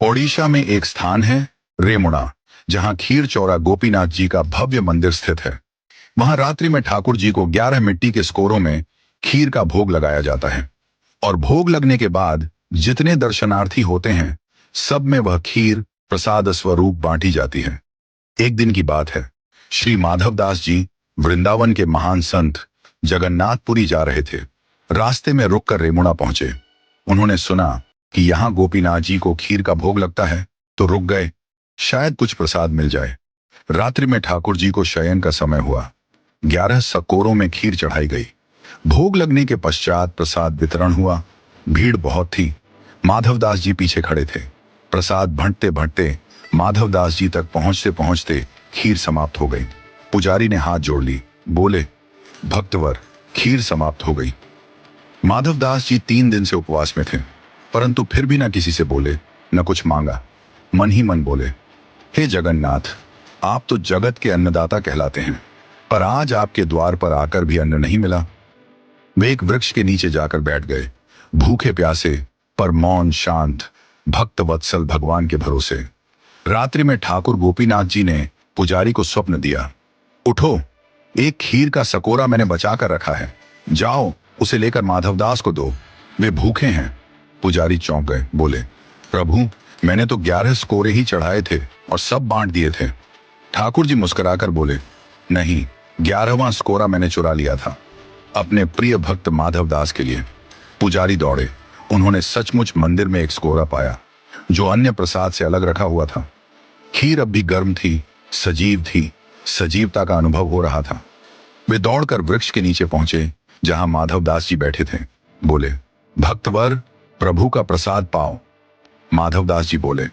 ओडिशा में एक स्थान है रेमुणा, जहां खीर चौरा गोपीनाथ जी का भव्य मंदिर स्थित है। वहां रात्रि में ठाकुर जी को 11 मिट्टी के स्कोरों में खीर का भोग लगाया जाता है और भोग लगने के बाद जितने दर्शनार्थी होते हैं सब में वह खीर प्रसाद स्वरूप बांटी जाती है। एक दिन की बात है, श्री माधवदास जी वृंदावन के महान संत जगन्नाथपुरी जा रहे थे। रास्ते में रुककर रेमुणा पहुंचे। उन्होंने सुना कि यहाँ गोपीनाथ जी को खीर का भोग लगता है, तो रुक गए, शायद कुछ प्रसाद मिल जाए। रात्रि में ठाकुर जी को शयन का समय हुआ। 11 सकोरों में खीर चढ़ाई गई। भोग लगने के पश्चात प्रसाद वितरण हुआ। भीड़ बहुत थी। माधवदास जी पीछे खड़े थे। प्रसाद भंटते भंटते माधवदास जी तक पहुंचते पहुंचते खीर समाप्त हो गई। पुजारी ने हाथ जोड़ ली, बोले, भक्तवर, खीर समाप्त हो गई। माधवदास जी 3 दिन से उपवास में थे, परंतु फिर भी न किसी से बोले, न कुछ मांगा। मन ही मन बोले, हे जगन्नाथ, आप तो जगत के अन्नदाता कहलाते हैं, पर आज आपके द्वार पर आकर भी अन्न नहीं मिला। वे एक वृक्ष के नीचे जाकर बैठ गए, भूखे प्यासे पर मौन शांत, भक्त वत्सल भगवान के भरोसे। रात्रि में ठाकुर गोपीनाथ जी ने पुजारी को स्वप्न दिया, उठो, एक खीर का सकोरा मैंने बचा कर रखा है, जाओ उसे लेकर माधवदास को दो, वे भूखे हैं। पुजारी चौंक गए, बोले, प्रभु, मैंने तो 11 स्कोरे ही चढ़ाए थे और सब बांट दिए थे। ठाकुर जी मुस्कुराकर बोले, नहीं, 11वां स्कोरा मैंने चुरा लिया था, अपने प्रिय भक्त माधवदास के लिए। पुजारी दौड़े। उन्होंने सचमुच मंदिर में एक स्कोरा पाया, जो अन्य प्रसाद से अलग रखा हुआ था। खीर अब भी गर्म थी, सजीव थी, सजीवता का अनुभव हो रहा था। वे दौड़कर वृक्ष के नीचे पहुंचे, जहां माधवदास जी बैठे थे। बोले, भक्तवर, प्रभु का प्रसाद पाओ। माधवदास जी बोले,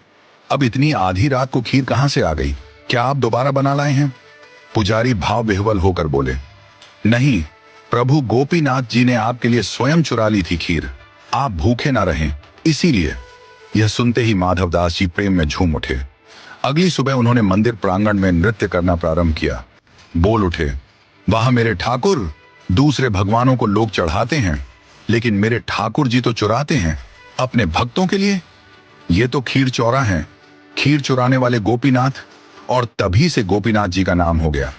अब इतनी आधी रात को खीर कहां से आ गई? क्या आप दोबारा बना लाए हैं? पुजारी भाव विह्वल होकर बोले, नहीं, प्रभु गोपीनाथ जी ने आपके लिए स्वयं चुरा ली थी खीर, आप भूखे ना रहें, इसीलिए। यह सुनते ही माधवदास जी प्रेम में झूम उठे। अगली सुबह उन्होंने मंदिर प्रांगण में नृत्य करना प्रारंभ किया। बोल उठे, वाह मेरे ठाकुर, दूसरे भगवानों को लोग चढ़ाते हैं, लेकिन मेरे ठाकुर जी तो चुराते हैं अपने भक्तों के लिए। ये तो खीर चौरा है, खीर चुराने वाले गोपीनाथ। और तभी से गोपीनाथ जी का नाम हो गया,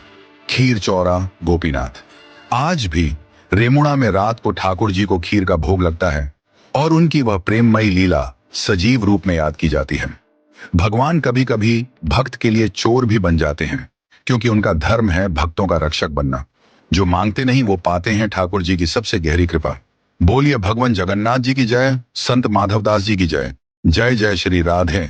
खीर चौरा गोपीनाथ। आज भी रेमुणा में रात को ठाकुर जी को खीर का भोग लगता है और उनकी वह प्रेममयी लीला सजीव रूप में याद की जाती है। भगवान कभी कभी भक्त के लिए चोर भी बन जाते हैं, क्योंकि उनका धर्म है भक्तों का रक्षक बनना। जो मांगते नहीं वो पाते हैं, ठाकुर जी की सबसे गहरी कृपा। बोलिए भगवान जगन्नाथ जी की जय, संत माधवदास जी की जय। जय जय श्री राधे।